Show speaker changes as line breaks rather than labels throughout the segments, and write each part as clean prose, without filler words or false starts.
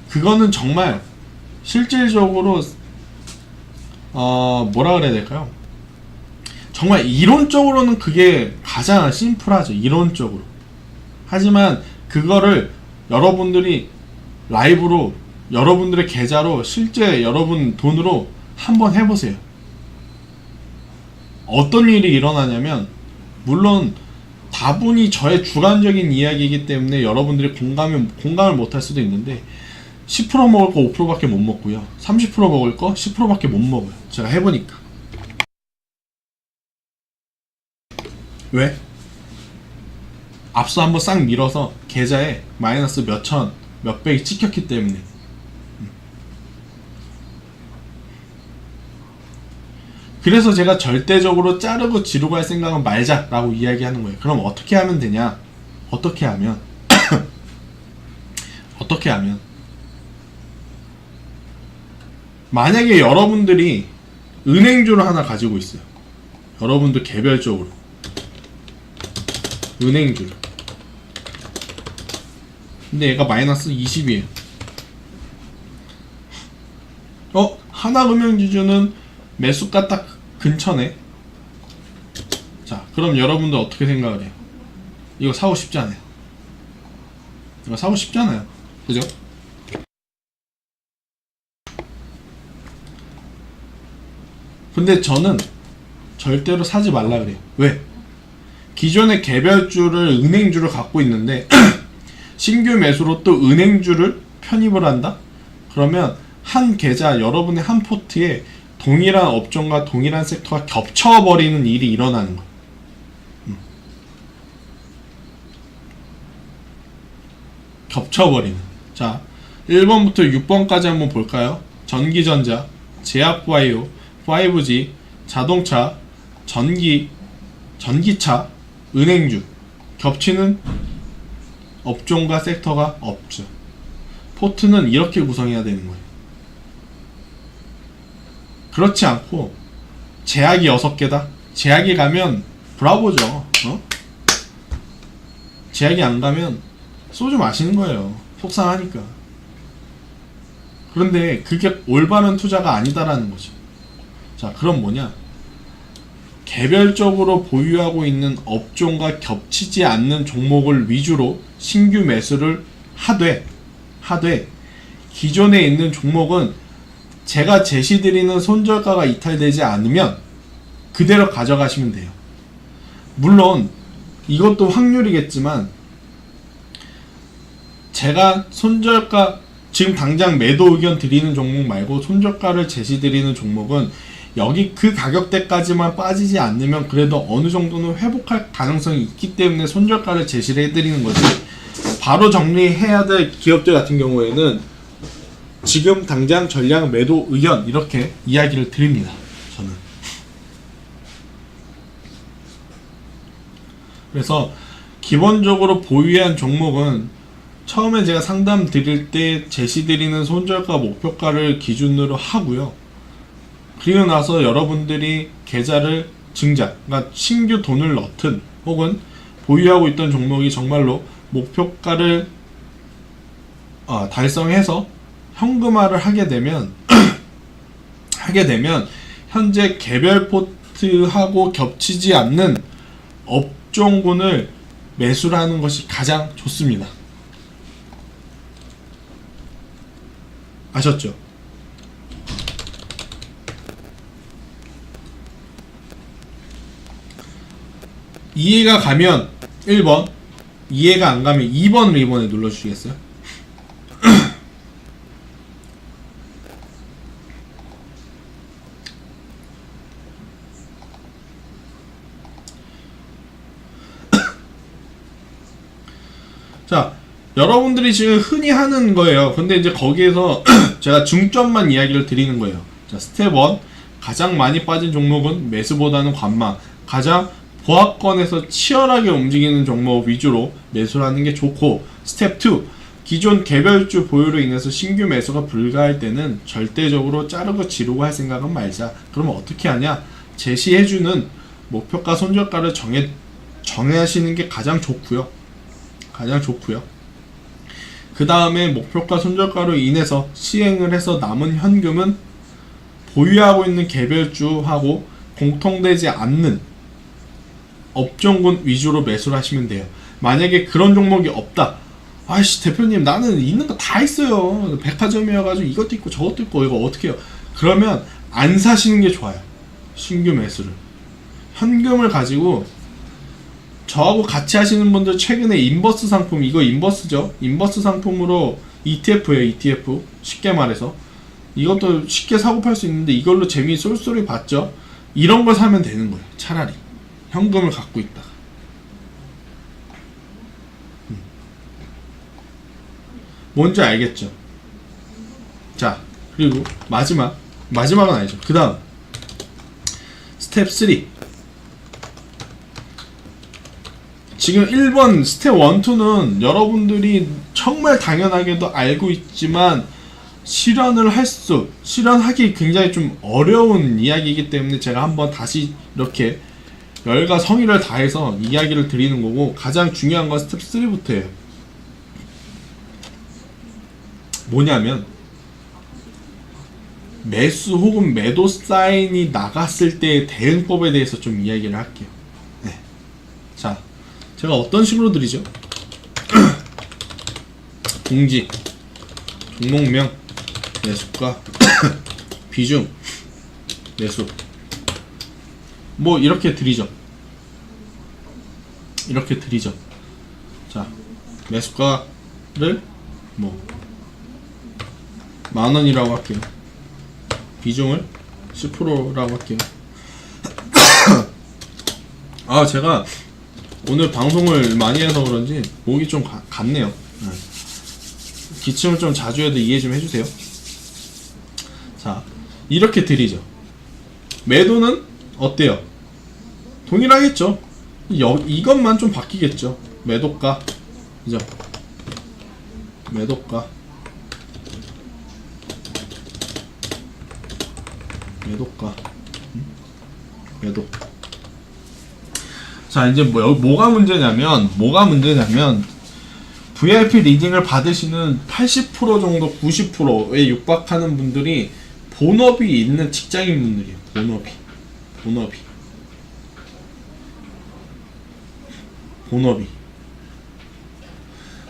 그거는 정말 실질적으로 뭐라 그래야 될까요? 정말 이론적으로는 그게 가장 심플하죠. 이론적으로. 하지만 그거를 여러분들이 라이브로 여러분들의 계좌로 실제 여러분 돈으로 한번 해보세요. 어떤 일이 일어나냐면, 물론 다분히 저의 주관적인 이야기이기 때문에 여러분들이 공감을 못할 수도 있는데, 10% 먹을 거 5%밖에 못 먹고요, 30% 먹을 거 10%밖에 못 먹어요. 제가 해보니까. 왜? 앞서 한번 싹 밀어서 계좌에 마이너스 몇천 몇백이 찍혔기 때문에. 그래서 제가 절대적으로 자르고 지르고 할 생각은 말자라고 이야기하는 거예요. 그럼 어떻게 하면 되냐? 어떻게 하면 어떻게 하면 만약에 여러분들이 은행주를 하나 가지고 있어요. 여러분들 개별적으로 은행주를. 근데 얘가 마이너스 20이에요. 하나금융지주는 매수가 딱 근처네. 자, 그럼 여러분들 어떻게 생각을 해요? 이거 사고 싶지 않아요? 이거 사고 싶지 않아요? 그죠? 근데 저는 절대로 사지 말라 그래요. 왜? 기존의 개별주를 은행주를 갖고 있는데 신규 매수로 또 은행주를 편입을 한다? 그러면 한 계좌, 여러분의 한 포트에 동일한 업종과 동일한 섹터가 겹쳐버리는 일이 일어나는 거예요. 겹쳐버리는. 자, 1번부터 6번까지 한번 볼까요? 전기전자, 제약바이오, 5G, 자동차, 전기차, 은행주. 겹치는 업종과 섹터가 없죠. 포트는 이렇게 구성해야 되는 거예요. 그렇지 않고 제약이 6개다? 제약이 가면 브라보죠. 제약이 안 가면 소주 마시는 거예요. 속상하니까. 그런데 그게 올바른 투자가 아니다라는 거죠. 자, 그럼 뭐냐? 개별적으로 보유하고 있는 업종과 겹치지 않는 종목을 위주로 신규 매수를 하되 기존에 있는 종목은 제가 제시드리는 손절가가 이탈되지 않으면 그대로 가져가시면 돼요. 물론 이것도 확률이겠지만, 제가 손절가, 지금 당장 매도 의견 드리는 종목 말고 손절가를 제시드리는 종목은 여기 그 가격대까지만 빠지지 않으면 그래도 어느 정도는 회복할 가능성이 있기 때문에 손절가를 제시를 해드리는 거지, 바로 정리해야 될 기업들 같은 경우에는 지금 당장 전량 매도 의견 이렇게 이야기를 드립니다. 저는. 그래서 기본적으로 보유한 종목은 처음에 제가 상담 드릴 때 제시 드리는 손절가 목표가를 기준으로 하고요. 그리고 나서 여러분들이 계좌를 증자, 그러니까 신규 돈을 넣든 혹은 보유하고 있던 종목이 정말로 목표가를 달성해서 현금화를 하게 되면 현재 개별 포트하고 겹치지 않는 업종군을 매수를 하는 것이 가장 좋습니다. 아셨죠? 이해가 가면 1번, 이해가 안 가면 2번 리본에 눌러주시겠어요? 자, 여러분들이 지금 흔히 하는 거예요. 근데 이제 거기에서 제가 중점만 이야기를 드리는 거예요. 자, 스텝 1, 가장 많이 빠진 종목은 매수보다는 관망, 가장 보합권에서 치열하게 움직이는 종목 위주로 매수를 하는 게 좋고, 스텝 2, 기존 개별주 보유로 인해서 신규 매수가 불가할 때는 절대적으로 자르고 지르고 할 생각은 말자. 그러면 어떻게 하냐? 제시해주는 목표가 손절가를 정하시는 게 가장 좋고요. 그 다음에 목표가 손절가로 인해서 시행을 해서 남은 현금은 보유하고 있는 개별주하고 공통되지 않는 업종군 위주로 매수를 하시면 돼요. 만약에 그런 종목이 없다. 아이씨 대표님 나는 있는 거 다 있어요. 백화점이어가지고 이것도 있고 저것도 있고 이거 어떻게 해요? 그러면 안 사시는 게 좋아요. 신규 매수를. 현금을 가지고 저하고 같이 하시는 분들 최근에 인버스 상품, 이거 인버스죠? 인버스 상품으로 ETF예요. ETF. 쉽게 말해서 이것도 쉽게 사고 팔 수 있는데 이걸로 재미 쏠쏠이 봤죠? 이런 걸 사면 되는 거예요. 차라리 현금을 갖고 있다가. 뭔지 알겠죠? 자, 그리고 마지막은 아니죠. 그 다음 스텝 3. 지금 1번 스텝 1, 2는 여러분들이 정말 당연하게도 알고 있지만 실현하기 굉장히 좀 어려운 이야기이기 때문에 제가 한번 다시 이렇게 열과 성의를 다해서 이야기를 드리는 거고, 가장 중요한 건 스텝 3부터예요. 뭐냐면 매수 혹은 매도 사인이 나갔을 때의 대응법에 대해서 좀 이야기를 할게요. 네. 자, 제가 어떤 식으로 드리죠? 공지, 종목명, 매수가, 비중, 매수, 뭐 이렇게 드리죠. 자, 매수가를 뭐 10,000원이라고 할게요. 비중을 10%라고 할게요. 아, 제가 오늘 방송을 많이 해서 그런지 목이 좀 갔네요. 기침을 좀 자주 해도 이해 좀 해주세요. 자, 이렇게 드리죠. 매도는 어때요? 동일하겠죠? 이것만 좀 바뀌겠죠. 매도가, 그죠? 매도. 자, 이제 뭐가 문제냐면 VIP 리딩을 받으시는 80% 정도 90%에 육박하는 분들이 본업이 있는 직장인분들이에요. 본업이.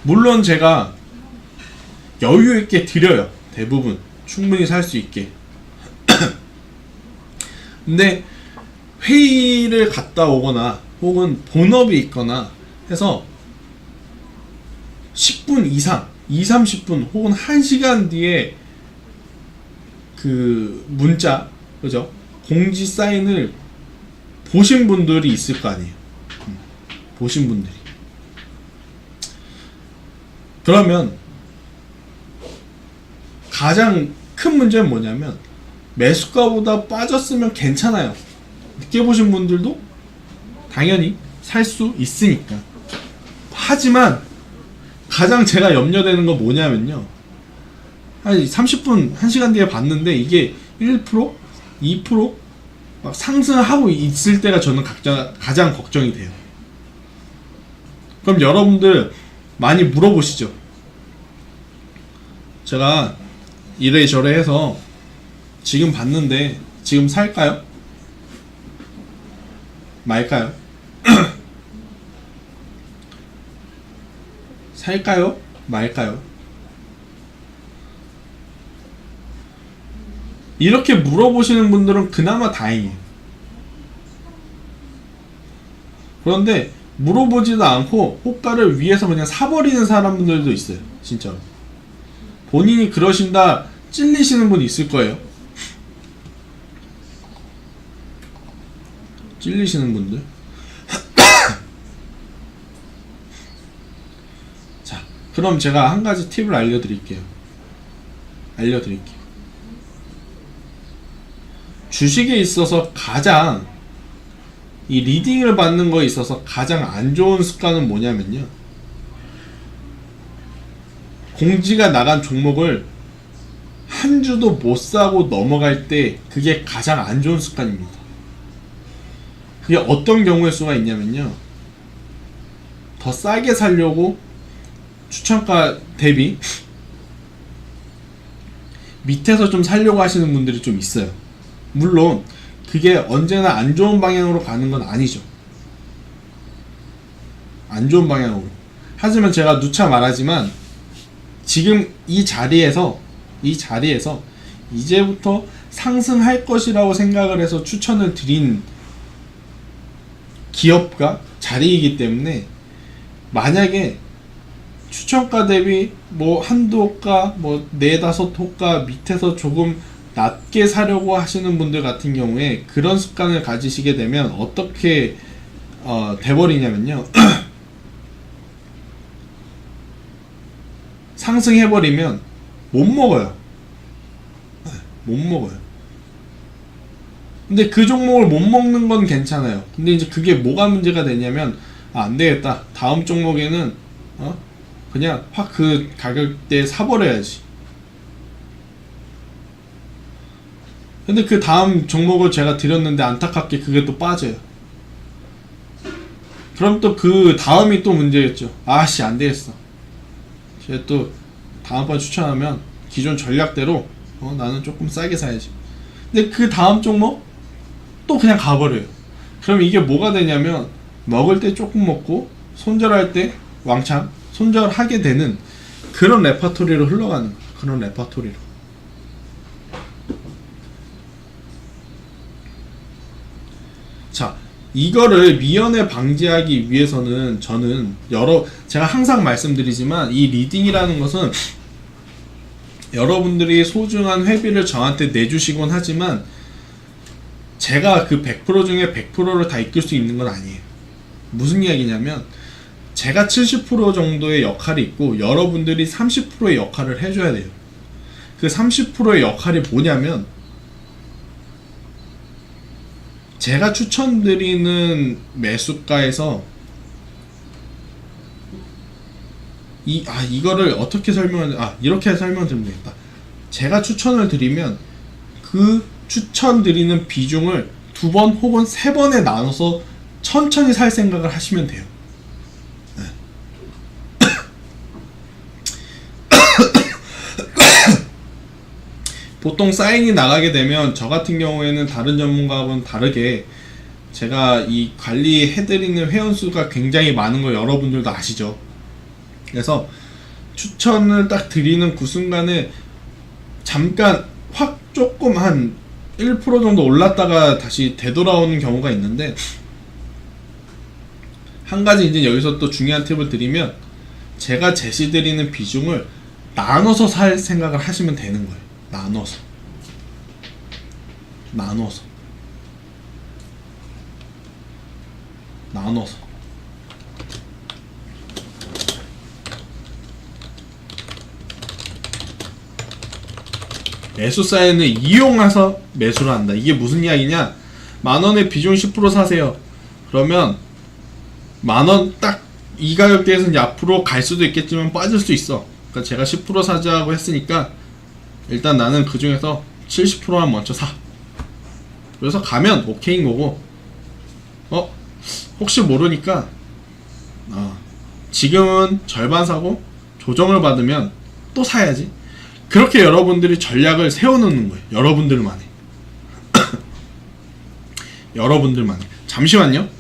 물론 제가 여유 있게 드려요. 대부분 충분히 살 수 있게. 근데 회의를 갔다 오거나 혹은 본업이 있거나 해서 10분 이상, 20-30분 혹은 1시간 뒤에 그 문자, 그죠? 공지 사인을 보신 분들이 있을 거 아니에요. 보신 분들이. 그러면 가장 큰 문제는 뭐냐면 매수가보다 빠졌으면 괜찮아요. 늦게 보신 분들도 당연히 살 수 있으니까. 하지만 가장 제가 염려되는 건 뭐냐면요, 한 30분, 1시간 뒤에 봤는데 이게 1%? 2%? 막 상승하고 있을 때가 저는 가장 걱정이 돼요. 그럼 여러분들 많이 물어보시죠. 제가 이래저래 해서 지금 봤는데 지금 살까요? 말까요? 살까요? 말까요? 이렇게 물어보시는 분들은 그나마 다행이에요. 그런데 물어보지도 않고 호가를 위해서 그냥 사버리는 사람들도 있어요. 진짜로. 본인이 그러신다 찔리시는 분 있을 거예요. 찔리시는 분들. 자, 그럼 제가 한 가지 팁을 알려드릴게요. 주식에 있어서 가장 이 리딩을 받는 거에 있어서 가장 안 좋은 습관은 뭐냐면요, 공지가 나간 종목을 한 주도 못 사고 넘어갈 때 그게 가장 안 좋은 습관입니다. 그게 어떤 경우일 수가 있냐면요, 더 싸게 살려고 추천가 대비 밑에서 좀 살려고 하시는 분들이 좀 있어요. 물론 그게 언제나 안 좋은 방향으로 가는 건 아니죠. 안 좋은 방향으로. 하지만 제가 누차 말하지만 지금 이 자리에서 이제부터 상승할 것이라고 생각을 해서 추천을 드린 기업과 자리이기 때문에, 만약에 추천가 대비 뭐 한두 호가 뭐 네다섯 호가 밑에서 조금 낮게 사려고 하시는 분들 같은 경우에 그런 습관을 가지시게 되면 어떻게 돼버리냐면요. 상승해버리면 못 먹어요. 못 먹어요. 근데 그 종목을 못 먹는 건 괜찮아요. 근데 이제 그게 뭐가 문제가 되냐면, 안 되겠다, 다음 종목에는 그냥 확 그 가격대에 사버려야지. 근데 그 다음 종목을 제가 드렸는데 안타깝게 그게 또 빠져요. 그럼 또 그 다음이 또 문제겠죠. 아씨, 안 되겠어, 제가 또 다음번 추천하면 기존 전략대로 나는 조금 싸게 사야지. 근데 그 다음 종목 또 그냥 가버려요. 그럼 이게 뭐가 되냐면, 먹을 때 조금 먹고 손절할 때 왕창 손절하게 되는 그런 레퍼토리로 흘러가는, 그런 레퍼토리로. 자, 이거를 미연에 방지하기 위해서는 저는 제가 항상 말씀드리지만, 이 리딩이라는 것은 여러분들이 소중한 회비를 저한테 내주시곤 하지만 제가 그 100% 중에 100%를 다 이끌 수 있는 건 아니에요. 무슨 이야기냐면, 제가 70% 정도의 역할이 있고 여러분들이 30%의 역할을 해줘야 돼요. 그 30%의 역할이 뭐냐면, 제가 추천드리는 매수가에서 이거를 어떻게 이렇게 설명드리면 되겠다. 제가 추천을 드리면 그 추천드리는 비중을 2번 혹은 3번에 나눠서 천천히 살 생각을 하시면 돼요. 보통 사인이 나가게 되면 저 같은 경우에는 다른 전문가하고는 다르게 제가 이 관리해드리는 회원수가 굉장히 많은 거 여러분들도 아시죠? 그래서 추천을 딱 드리는 그 순간에 잠깐 확 조금 한 1% 정도 올랐다가 다시 되돌아오는 경우가 있는데, 한 가지 이제 여기서 또 중요한 팁을 드리면, 제가 제시드리는 비중을 나눠서 살 생각을 하시면 되는 거예요. 나눠서 매수 사인을 이용해서 매수를 한다. 이게 무슨 이야기냐? 만원에 비중 10% 사세요. 그러면 만원 딱 이 가격대에서 이제 앞으로 갈 수도 있겠지만 빠질 수 있어. 그러니까 제가 10% 사자고 했으니까 일단 나는 그 중에서 70%만 먼저 사. 그래서 가면 오케이인 거고, 혹시 모르니까 지금은 절반 사고 조정을 받으면 또 사야지. 그렇게 여러분들이 전략을 세워놓는 거예요. 여러분들만의. 잠시만요.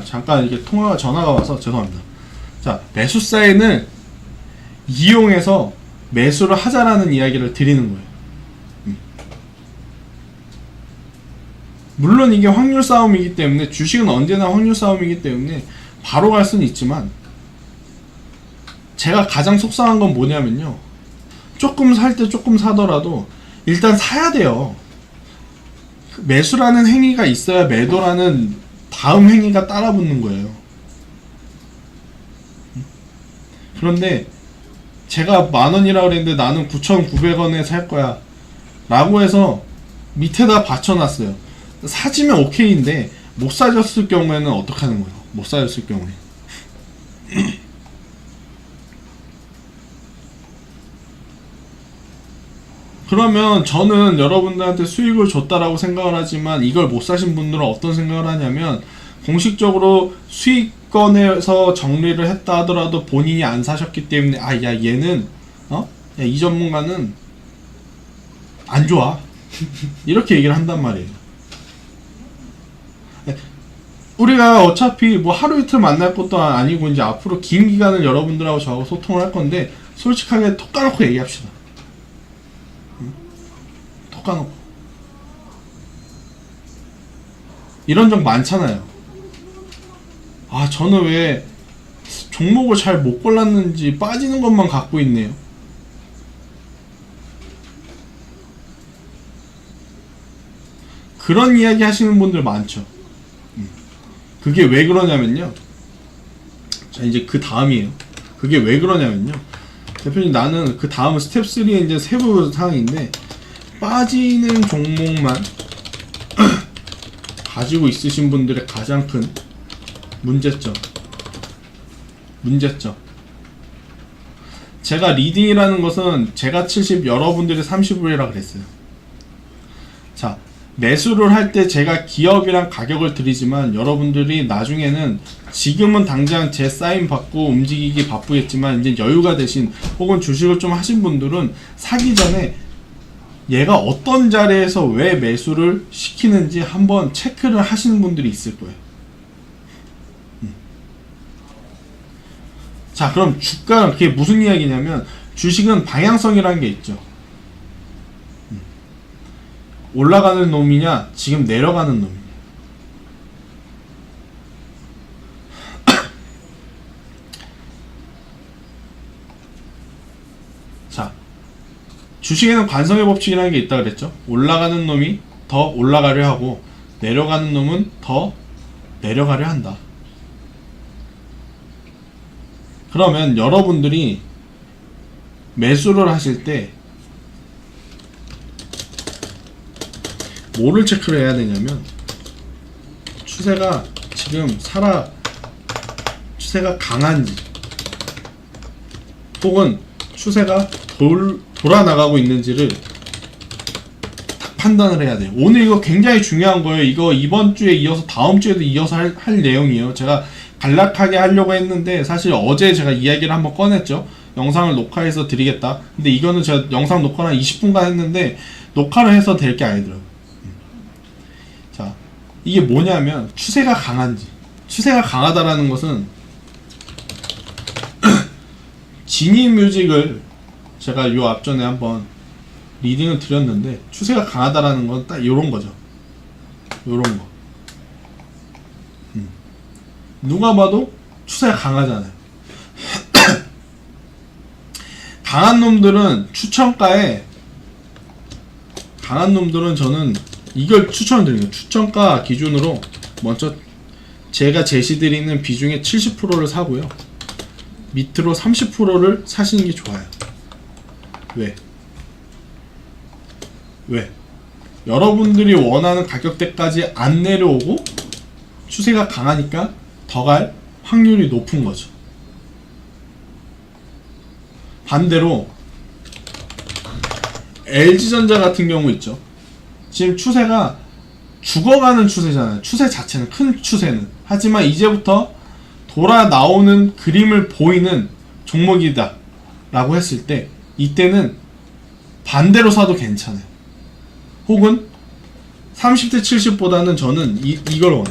잠깐 이게 전화가 와서 죄송합니다. 자, 매수 사인을 이용해서 매수를 하자라는 이야기를 드리는 거예요. 물론 이게 확률 싸움이기 때문에, 주식은 언제나 확률 싸움이기 때문에 바로 갈 수는 있지만, 제가 가장 속상한 건 뭐냐면요, 조금 살 때 조금 사더라도 일단 사야 돼요. 매수라는 행위가 있어야 매도라는 다음 행위가 따라붙는 거예요. 그런데 제가 10,000원이라고 그랬는데 나는 9,900원에 살 거야 라고 해서 밑에다 받쳐놨어요. 사지면 오케이인데 못 사줬을 경우에는 어떻게 하는 거예요? 못 사줬을 경우에 그러면 저는 여러분들한테 수익을 줬다라고 생각을 하지만, 이걸 못 사신 분들은 어떤 생각을 하냐면, 공식적으로 수익권에서 정리를 했다 하더라도 본인이 안 사셨기 때문에, 얘는 이 전문가는 안 좋아 이렇게 얘기를 한단 말이에요. 우리가 어차피 뭐 하루 이틀 만날 것도 아니고 이제 앞으로 긴 기간을 여러분들하고 저하고 소통을 할 건데, 솔직하게 톡 까놓고 얘기합시다. 톡 까놓고. 이런 적 많잖아요. 저는 왜 종목을 잘 못 골랐는지 빠지는 것만 갖고 있네요. 그런 이야기 하시는 분들 많죠. 그게 왜 그러냐면요, 자 이제 그 다음이에요. 그게 왜 그러냐면요, 대표님 나는 그 다음 스텝 3의 이제 세부 사항인데, 빠지는 종목만 가지고 있으신 분들의 가장 큰 문제점. 제가 리딩이라는 것은 제가 70, 여러분들이 30이라 그랬어요. 자, 매수를 할 때 제가 기업이랑 가격을 드리지만, 여러분들이 나중에는, 지금은 당장 제 사인 받고 움직이기 바쁘겠지만 이제 여유가 되신, 혹은 주식을 좀 하신 분들은 사기 전에 얘가 어떤 자리에서 왜 매수를 시키는지 한번 체크를 하시는 분들이 있을 거예요. 자, 그럼 주가는 그게 무슨 이야기냐면, 주식은 방향성이라는 게 있죠. 올라가는 놈이냐, 지금 내려가는 놈이냐. 자, 주식에는 관성의 법칙이라는 게 있다 그랬죠. 올라가는 놈이 더 올라가려 하고, 내려가는 놈은 더 내려가려 한다. 그러면 여러분들이 매수를 하실 때 뭐를 체크를 해야 되냐면, 추세가 지금 추세가 강한지, 혹은 추세가 돌아 나가고 있는지를 딱 판단을 해야 돼요. 오늘 이거 굉장히 중요한 거예요. 이거 이번 주에 이어서 다음 주에도 이어서 할 내용이에요. 제가 간략하게 하려고 했는데, 사실 어제 제가 이야기를 한번 꺼냈죠. 영상을 녹화해서 드리겠다. 근데 이거는 제가 영상 녹화를 한 20분간 했는데 녹화를 해서 될 게 아니더라고요. 자, 이게 뭐냐면, 추세가 강한지. 추세가 강하다라는 것은 지니뮤직을 제가 요 앞전에 한번 리딩을 드렸는데, 추세가 강하다라는 건 딱 요런 거죠. 요런 거. 누가 봐도 추세가 강하잖아요. 강한 놈들은 저는 이걸 추천드립니다. 추천가 기준으로 먼저 제가 제시드리는 비중의 70%를 사고요, 밑으로 30%를 사시는 게 좋아요. 왜? 여러분들이 원하는 가격대까지 안 내려오고 추세가 강하니까 더 갈 확률이 높은 거죠. 반대로 LG전자 같은 경우 있죠. 지금 추세가 죽어가는 추세잖아요. 추세 자체는, 큰 추세는. 하지만 이제부터 돌아 나오는 그림을 보이는 종목이다 라고 했을 때, 이때는 반대로 사도 괜찮아요. 혹은 30대 70보다는 저는 이걸 원해요.